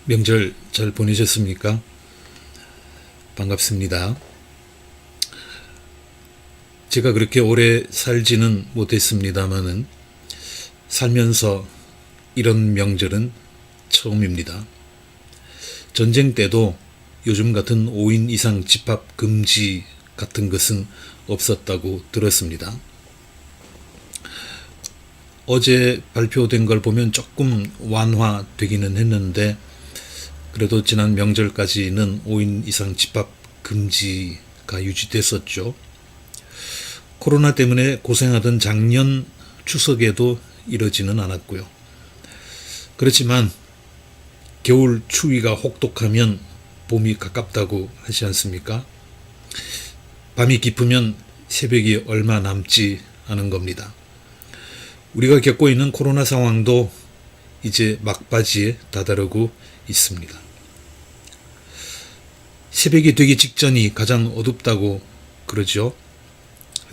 명절 잘 보내셨습니까? 반갑습니다. 제가 그렇게 오래 살지는 못했습니다만은 살면서 이런 명절은 처음입니다. 전쟁 때도 요즘 같은 5인 이상 집합 금지 같은 것은 없었다고 들었습니다. 어제 발표된 걸 보면 조금 완화되기는 했는데 그래도 지난 명절까지는 5인 이상 집합 금지가 유지됐었죠. 코로나 때문에 고생하던 작년 추석에도 이러지는 않았고요. 그렇지만 겨울 추위가 혹독하면 봄이 가깝다고 하지 않습니까? 밤이 깊으면 새벽이 얼마 남지 않은 겁니다. 우리가 겪고 있는 코로나 상황도 이제 막바지에 다다르고 있습니다. 새벽이 되기 직전이 가장 어둡다고 그러죠.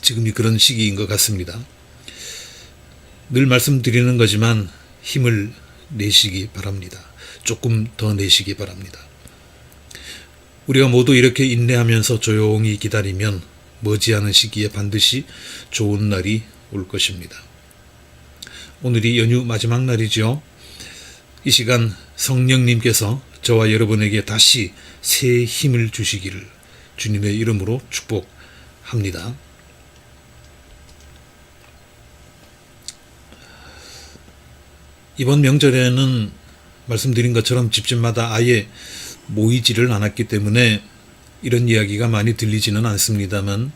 지금이 그런 시기인 것 같습니다. 늘 말씀드리는 거지만 힘을 내시기 바랍니다. 조금 더 내시기 바랍니다. 우리가 모두 이렇게 인내하면서 조용히 기다리면 머지않은 시기에 반드시 좋은 날이 올 것입니다. 오늘이 연휴 마지막 날이죠. 이 시간 성령님께서 저와 여러분에게 다시 새 힘을 주시기를 주님의 이름으로 축복합니다. 이번 명절에는 말씀드린 것처럼 집집마다 아예 모이지를 않았기 때문에 이런 이야기가 많이 들리지는 않습니다만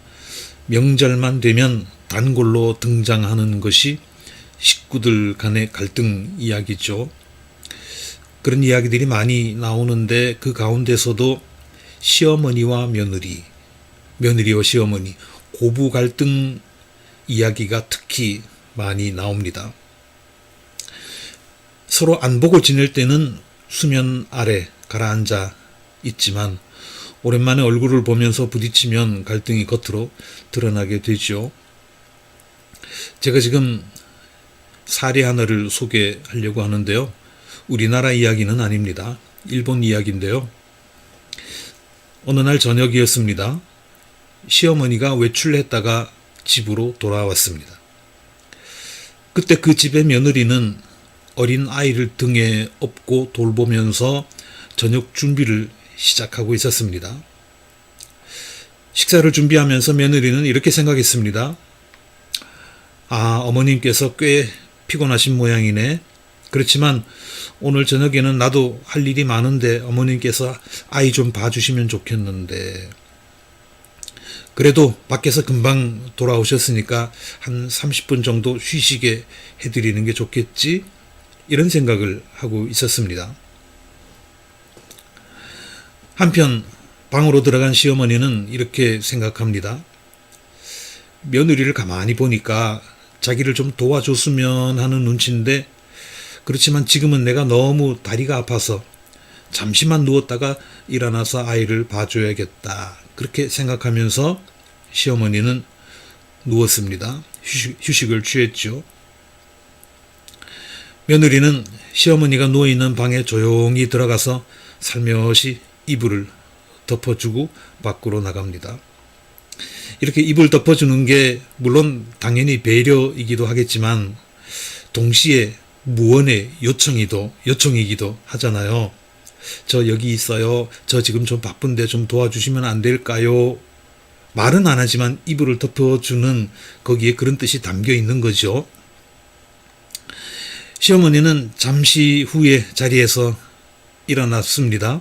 명절만 되면 단골로 등장하는 것이 식구들 간의 갈등 이야기죠. 그런 이야기들이 많이 나오는데 그 가운데서도 시어머니와 며느리, 며느리와 시어머니, 고부 갈등 이야기가 특히 많이 나옵니다. 서로 안 보고 지낼 때는 수면 아래 가라앉아 있지만 오랜만에 얼굴을 보면서 부딪히면 갈등이 겉으로 드러나게 되죠. 제가 지금 사례 하나를 소개하려고 하는데요. 우리나라 이야기는 아닙니다. 일본 이야기인데요. 어느 날 저녁이었습니다. 시어머니가 외출했다가 집으로 돌아왔습니다. 그때 그 집의 며느리는 어린 아이를 등에 업고 돌보면서 저녁 준비를 시작하고 있었습니다. 식사를 준비하면서 며느리는 이렇게 생각했습니다. 아, 어머님께서 꽤 피곤하신 모양이네. 그렇지만 오늘 저녁에는 나도 할 일이 많은데 어머님께서 아이 좀 봐주시면 좋겠는데. 그래도 밖에서 금방 돌아오셨으니까 한 30분 정도 쉬시게 해드리는 게 좋겠지? 이런 생각을 하고 있었습니다. 한편 방으로 들어간 시어머니는 이렇게 생각합니다. 며느리를 가만히 보니까 자기를 좀 도와줬으면 하는 눈치인데 그렇지만 지금은 내가 너무 다리가 아파서 잠시만 누웠다가 일어나서 아이를 봐줘야겠다. 그렇게 생각하면서 시어머니는 누웠습니다. 휴식을 취했죠. 며느리는 시어머니가 누워있는 방에 조용히 들어가서 살며시 이불을 덮어주고 밖으로 나갑니다. 이렇게 이불 덮어주는 게 물론 당연히 배려이기도 하겠지만 동시에 무언의 요청이기도 하잖아요. 저 여기 있어요. 저 지금 좀 바쁜데 좀 도와주시면 안 될까요? 말은 안 하지만 이불을 덮어주는 거기에 그런 뜻이 담겨 있는 거죠. 시어머니는 잠시 후에 자리에서 일어났습니다.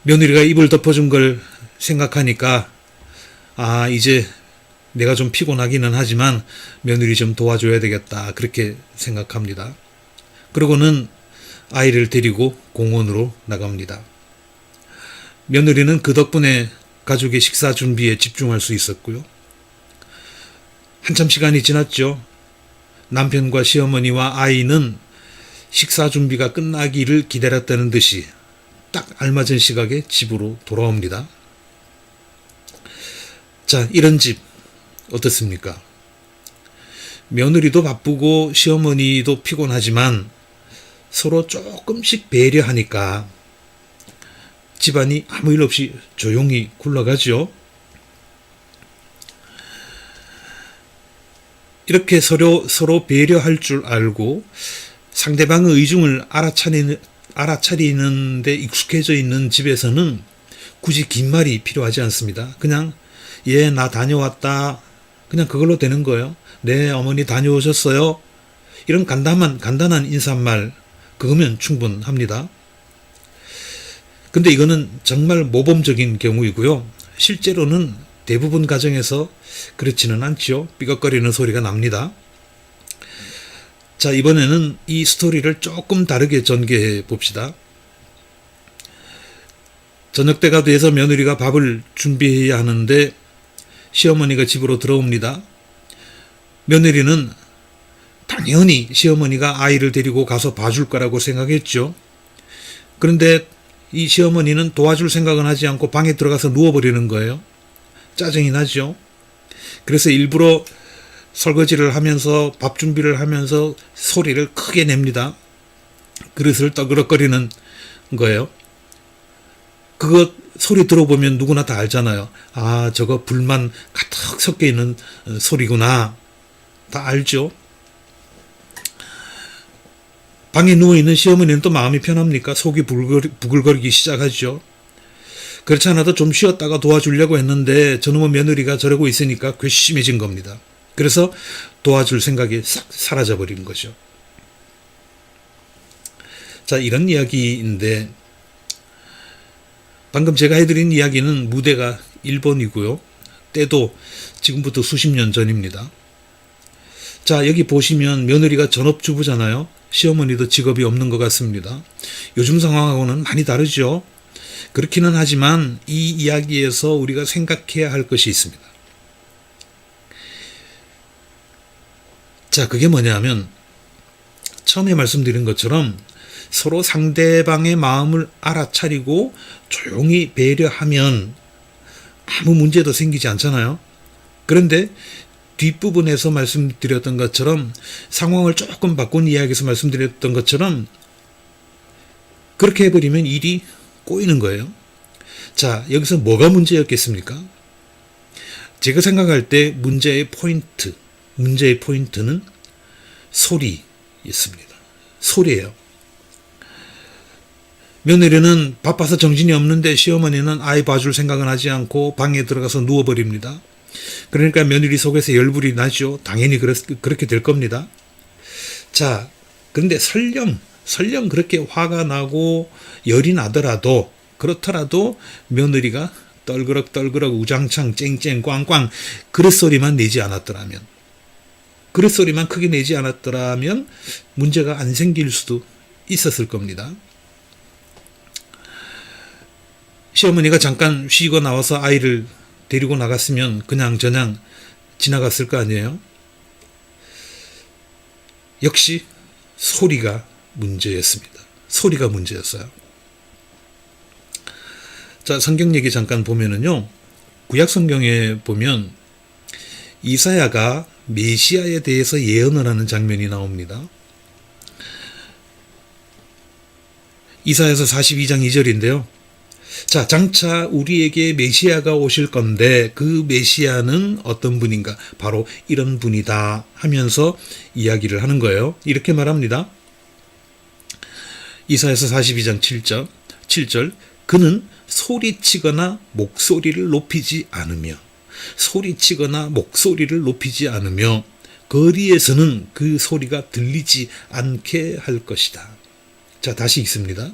며느리가 이불 덮어준 걸 생각하니까 아, 이제 내가 좀 피곤하기는 하지만 며느리 좀 도와줘야 되겠다. 그렇게 생각합니다. 그러고는 아이를 데리고 공원으로 나갑니다. 며느리는 그 덕분에 가족의 식사 준비에 집중할 수 있었고요. 한참 시간이 지났죠. 남편과 시어머니와 아이는 식사 준비가 끝나기를 기다렸다는 듯이 딱 알맞은 시각에 집으로 돌아옵니다. 자, 이런 집 어떻습니까? 며느리도 바쁘고 시어머니도 피곤하지만 서로 조금씩 배려하니까 집안이 아무 일 없이 조용히 굴러가죠. 이렇게 서로 배려할 줄 알고 상대방의 의중을 알아차리는 데 익숙해져 있는 집에서는 굳이 긴 말이 필요하지 않습니다. 그냥 예, 나 다녀왔다. 그냥 그걸로 되는 거예요. 네, 어머니 다녀오셨어요. 이런 간단한 인사말 그거면 충분합니다. 근데 이거는 정말 모범적인 경우이고요. 실제로는 대부분 가정에서 그렇지는 않지요. 삐걱거리는 소리가 납니다. 자, 이번에는 이 스토리를 조금 다르게 전개해 봅시다. 저녁때가 돼서 며느리가 밥을 준비해야 하는데 시어머니가 집으로 들어옵니다. 며느리는 당연히 시어머니가 아이를 데리고 가서 봐줄 거라고 생각했죠. 그런데 이 시어머니는 도와줄 생각은 하지 않고 방에 들어가서 누워버리는 거예요. 짜증이 나죠. 그래서 일부러 설거지를 하면서 밥 준비를 하면서 소리를 크게 냅니다. 그릇을 떠그럭거리는 거예요. 그거 소리 들어보면 누구나 다 알잖아요. 아, 저거 불만 가득 섞여 있는 소리구나. 다 알죠. 방에 누워있는 시어머니는 또 마음이 편합니까? 속이 부글거리기 시작하죠. 그렇지 않아도 좀 쉬었다가 도와주려고 했는데 저놈의 며느리가 저러고 있으니까 괘씸해진 겁니다. 그래서 도와줄 생각이 싹 사라져버린 거죠. 자, 이런 이야기인데 방금 제가 해드린 이야기는 무대가 일본이고요. 때도 지금부터 수십 년 전입니다. 자, 여기 보시면 며느리가 전업주부잖아요. 시어머니도 직업이 없는 것 같습니다. 요즘 상황하고는 많이 다르죠. 그렇기는 하지만 이 이야기에서 우리가 생각해야 할 것이 있습니다. 자, 그게 뭐냐면 처음에 말씀드린 것처럼 서로 상대방의 마음을 알아차리고 조용히 배려하면 아무 문제도 생기지 않잖아요. 그런데 뒷부분에서 말씀드렸던 것처럼 상황을 조금 바꾼 이야기에서 말씀드렸던 것처럼 그렇게 해버리면 일이 꼬이는 거예요. 자, 여기서 뭐가 문제였겠습니까? 제가 생각할 때 문제의 포인트는 소리였습니다. 소리예요. 며느리는 바빠서 정신이 없는데 시어머니는 아이 봐줄 생각은 하지 않고 방에 들어가서 누워버립니다. 그러니까 며느리 속에서 열불이 나죠. 당연히 그렇게 될 겁니다. 자, 그런데 설령 그렇게 화가 나고 열이 나더라도 그렇더라도 며느리가 떨그럭 우장창 쨍쨍 꽝꽝 그릇소리만 크게 내지 않았더라면 문제가 안 생길 수도 있었을 겁니다. 시어머니가 잠깐 쉬고 나와서 아이를 데리고 나갔으면 그냥저냥 지나갔을 거 아니에요? 역시 소리가 문제였습니다. 소리가 문제였어요. 자, 성경 얘기 잠깐 보면은요. 구약 성경에 보면 이사야가 메시아에 대해서 예언을 하는 장면이 나옵니다. 이사야서 42장 2절인데요. 자, 장차 우리에게 메시아가 오실 건데 그 메시아는 어떤 분인가? 바로 이런 분이다 하면서 이야기를 하는 거예요. 이렇게 말합니다. 이사야서 42장 7절 그는 소리치거나 목소리를 높이지 않으며 거리에서는 그 소리가 들리지 않게 할 것이다. 자, 다시 읽습니다.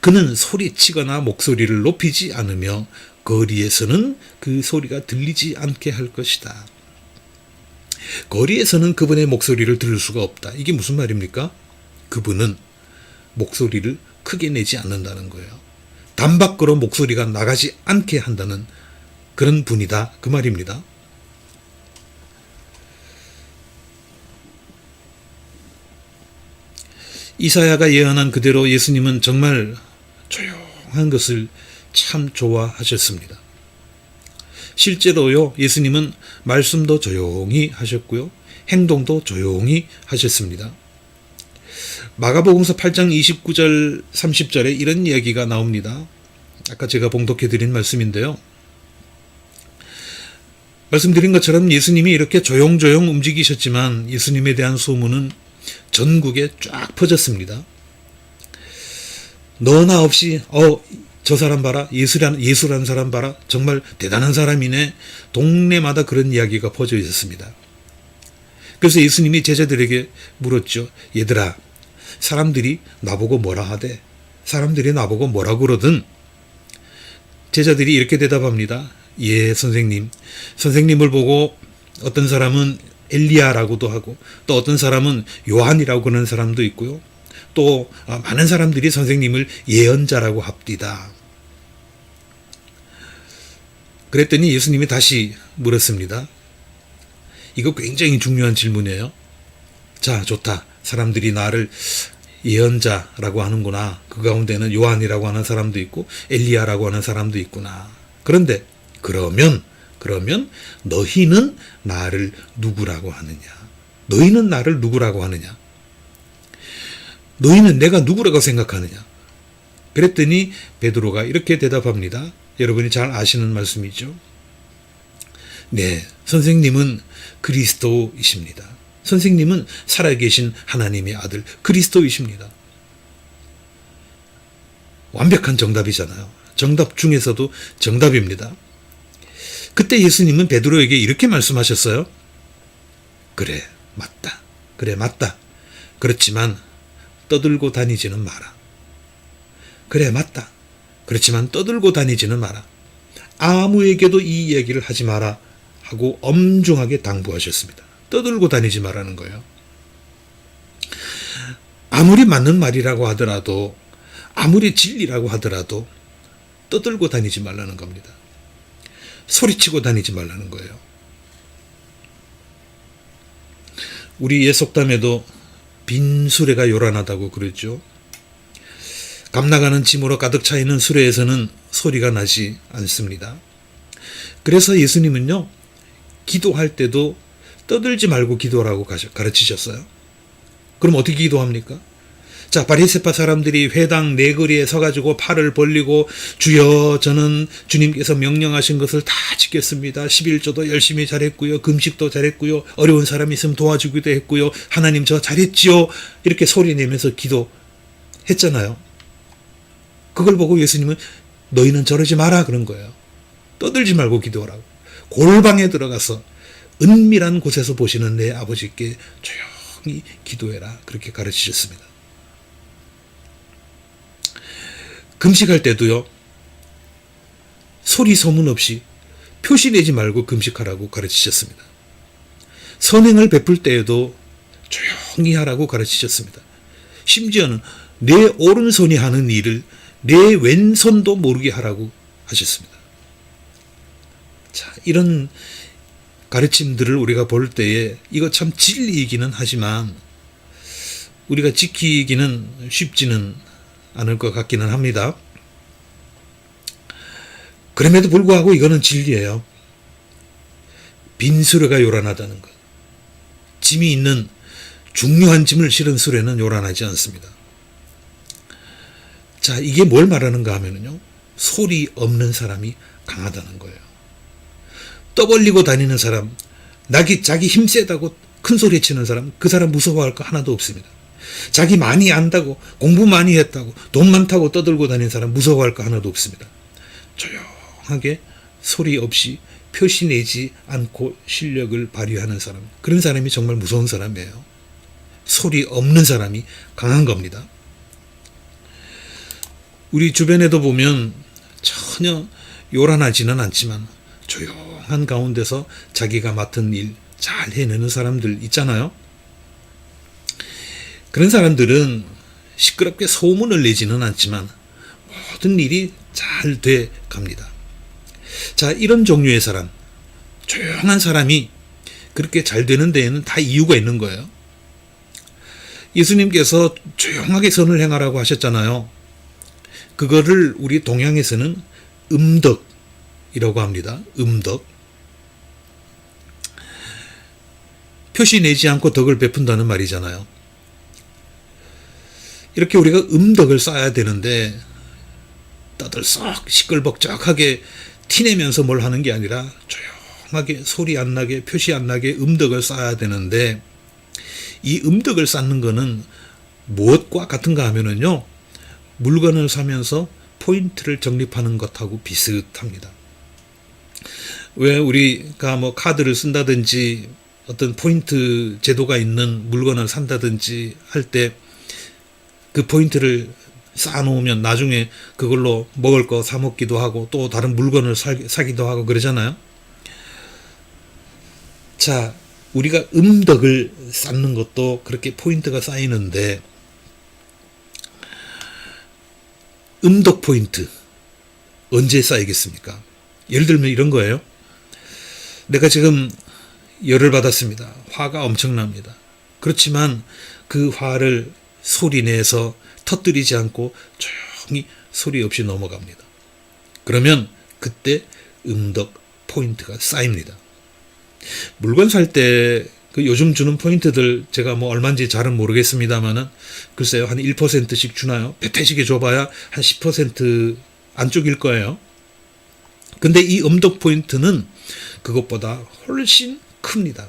그는 소리치거나 목소리를 높이지 않으며 거리에서는 그 소리가 들리지 않게 할 것이다. 거리에서는 그분의 목소리를 들을 수가 없다. 이게 무슨 말입니까? 그분은 목소리를 크게 내지 않는다는 거예요. 담 밖으로 목소리가 나가지 않게 한다는 그런 분이다. 그 말입니다. 이사야가 예언한 그대로 예수님은 정말 조용한 것을 참 좋아하셨습니다. 실제로요, 예수님은 말씀도 조용히 하셨고요, 행동도 조용히 하셨습니다. 마가복음서 8장 29절 30절에 이런 이야기가 나옵니다. 아까 제가 봉독해 드린 말씀인데요. 말씀드린 것처럼 예수님이 이렇게 조용조용 움직이셨지만 예수님에 대한 소문은 전국에 쫙 퍼졌습니다. 너나 없이 저 사람 봐라, 예수라는 사람 봐라, 정말 대단한 사람이네. 동네마다 그런 이야기가 퍼져 있었습니다. 그래서 예수님이 제자들에게 물었죠. 얘들아, 사람들이 나보고 뭐라 하대? 사람들이 나보고 뭐라 그러든? 제자들이 이렇게 대답합니다. 예, 선생님. 선생님을 보고 어떤 사람은 엘리야라고도 하고 또 어떤 사람은 요한이라고 그러는 사람도 있고요. 또 많은 사람들이 선생님을 예언자라고 합디다. 그랬더니 예수님이 다시 물었습니다. 이거 굉장히 중요한 질문이에요. 자, 좋다. 사람들이 나를 예언자라고 하는구나. 그 가운데는 요한이라고 하는 사람도 있고 엘리야라고 하는 사람도 있구나. 그런데 그러면 너희는 나를 누구라고 하느냐? 너희는 나를 누구라고 하느냐? 너희는 내가 누구라고 생각하느냐? 그랬더니 베드로가 이렇게 대답합니다. 여러분이 잘 아시는 말씀이죠. 네, 선생님은 그리스도이십니다. 선생님은 살아계신 하나님의 아들 그리스도이십니다. 완벽한 정답이잖아요. 정답 중에서도 정답입니다. 그때 예수님은 베드로에게 이렇게 말씀하셨어요. 그래, 맞다. 그래, 맞다. 그렇지만 떠들고 다니지는 마라. 그래, 맞다. 그렇지만 떠들고 다니지는 마라. 아무에게도 이 얘기를 하지 마라 하고 엄중하게 당부하셨습니다. 떠들고 다니지 말라는 거예요. 아무리 맞는 말이라고 하더라도, 아무리 진리라고 하더라도 떠들고 다니지 말라는 겁니다. 소리치고 다니지 말라는 거예요. 우리 옛속담에도 빈 수레가 요란하다고 그랬죠. 감나가는 짐으로 가득 차 있는 수레에서는 소리가 나지 않습니다. 그래서 예수님은요, 기도할 때도 떠들지 말고 기도하라고 가르치셨어요. 그럼 어떻게 기도합니까? 자, 바리새파 사람들이 회당 네거리에 서가지고 팔을 벌리고 주여, 저는 주님께서 명령하신 것을 다 지켰습니다. 11조도 열심히 잘했고요. 금식도 잘했고요. 어려운 사람이 있으면 도와주기도 했고요. 하나님 저 잘했지요. 이렇게 소리 내면서 기도했잖아요. 그걸 보고 예수님은 너희는 저러지 마라 그런 거예요. 떠들지 말고 기도하라고. 골방에 들어가서 은밀한 곳에서 보시는 내 아버지께 조용히 기도해라. 그렇게 가르치셨습니다. 금식할 때도요, 소리 소문 없이 표시 내지 말고 금식하라고 가르치셨습니다. 선행을 베풀 때에도 조용히 하라고 가르치셨습니다. 심지어는 내 오른손이 하는 일을 내 왼손도 모르게 하라고 하셨습니다. 자, 이런 가르침들을 우리가 볼 때에 이거 참 진리이기는 하지만 우리가 지키기는 쉽지는 않을 것 같기는 합니다. 그럼에도 불구하고 이거는 진리예요. 빈 수레가 요란하다는 것. 짐이 있는 중요한 짐을 실은 수레는 요란하지 않습니다. 자, 이게 뭘 말하는가 하면요, 소리 없는 사람이 강하다는 거예요. 떠벌리고 다니는 사람, 자기 힘 세다고 큰 소리 치는 사람, 그 사람 무서워할 거 하나도 없습니다. 자기 많이 안다고, 공부 많이 했다고, 돈 많다고 떠들고 다니는 사람 무서워할 거 하나도 없습니다. 조용하게 소리 없이 표시 내지 않고 실력을 발휘하는 사람, 그런 사람이 정말 무서운 사람이에요. 소리 없는 사람이 강한 겁니다. 우리 주변에도 보면 전혀 요란하지는 않지만 조용한 가운데서 자기가 맡은 일 잘 해내는 사람들 있잖아요. 그런 사람들은 시끄럽게 소문을 내지는 않지만 모든 일이 잘 돼 갑니다. 자, 이런 종류의 사람, 조용한 사람이 그렇게 잘 되는 데에는 다 이유가 있는 거예요. 예수님께서 조용하게 선을 행하라고 하셨잖아요. 그거를 우리 동양에서는 음덕이라고 합니다. 음덕. 표시 내지 않고 덕을 베푼다는 말이잖아요. 이렇게 우리가 음덕을 쌓아야 되는데 떠들썩 시끌벅적하게 티내면서 뭘 하는 게 아니라 조용하게 소리 안 나게 표시 안 나게 음덕을 쌓아야 되는데, 이 음덕을 쌓는 거는 무엇과 같은가 하면은요, 물건을 사면서 포인트를 적립하는 것하고 비슷합니다. 왜 우리가 뭐 카드를 쓴다든지 어떤 포인트 제도가 있는 물건을 산다든지 할 때 그 포인트를 쌓아놓으면 나중에 그걸로 먹을 거 사 먹기도 하고 또 다른 물건을 사기도 하고 그러잖아요. 자, 우리가 음덕을 쌓는 것도 그렇게 포인트가 쌓이는데, 음덕 포인트 언제 쌓이겠습니까? 예를 들면 이런 거예요. 내가 지금 열을 받았습니다. 화가 엄청납니다. 그렇지만 그 화를 소리 내서 터뜨리지 않고 조용히 소리 없이 넘어갑니다. 그러면 그때 음덕 포인트가 쌓입니다. 물건 살 때 그 요즘 주는 포인트들 제가 뭐 얼마인지 잘은 모르겠습니다만은 글쎄요, 한 1%씩 주나요? 배태식에 줘봐야 한 10% 안쪽일 거예요. 근데 이 음덕 포인트는 그것보다 훨씬 큽니다.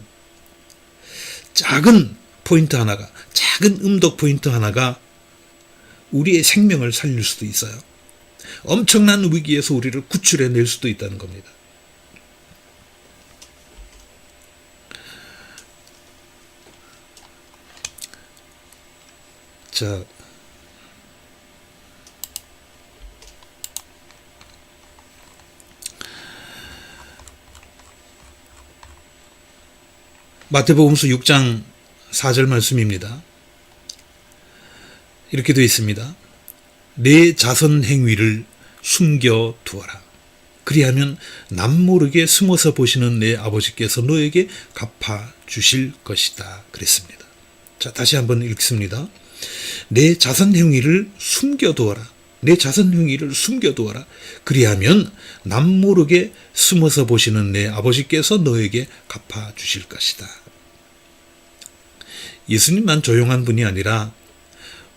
작은 포인트 하나가, 작은 음덕 포인트 하나가 우리의 생명을 살릴 수도 있어요. 엄청난 위기에서 우리를 구출해낼 수도 있다는 겁니다. 자, 마태복음서 6장 4절 말씀입니다. 이렇게 되어 있습니다. 내 자선 행위를 숨겨 두어라. 그리하면 남모르게 숨어서 보시는 내 아버지께서 너에게 갚아 주실 것이다. 그랬습니다. 자, 다시 한번 읽습니다. 내 자선 행위를 숨겨 두어라. 내 자선 행위를 숨겨 두어라. 그리하면 남모르게 숨어서 보시는 내 아버지께서 너에게 갚아 주실 것이다. 예수님만 조용한 분이 아니라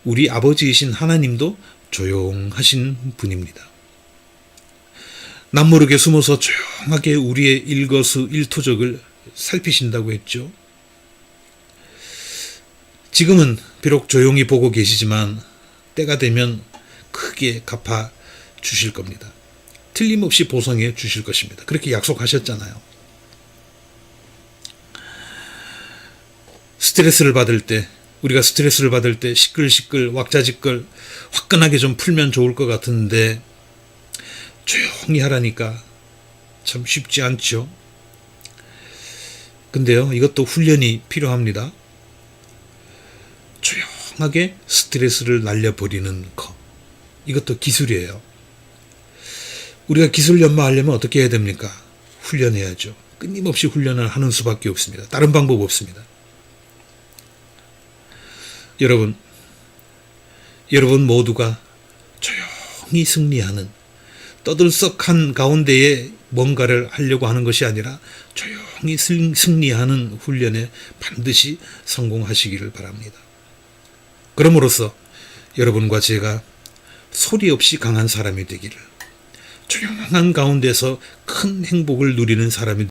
우리 아버지이신 하나님도 조용하신 분입니다. 남모르게 숨어서 조용하게 우리의 일거수일투족을 살피신다고 했죠. 지금은 비록 조용히 보고 계시지만 때가 되면 크게 갚아 주실 겁니다. 틀림없이 보상해 주실 것입니다. 그렇게 약속하셨잖아요. 우리가 스트레스를 받을 때 시끌시끌 왁자지껄 화끈하게 좀 풀면 좋을 것 같은데 조용히 하라니까 참 쉽지 않죠. 근데요, 이것도 훈련이 필요합니다. 조용하게 스트레스를 날려버리는 것, 이것도 기술이에요. 우리가 기술 연마하려면 어떻게 해야 됩니까? 훈련해야죠. 끊임없이 훈련을 하는 수밖에 없습니다. 다른 방법 없습니다. 여러분 모두가 조용히 승리하는, 떠들썩한 가운데에 뭔가를 하려고 하는 것이 아니라 조용히 승리하는 훈련에 반드시 성공하시기를 바랍니다. 그럼으로써 여러분과 제가 소리 없이 강한 사람이 되기를, 조용한 가운데서 큰 행복을 누리는 사람이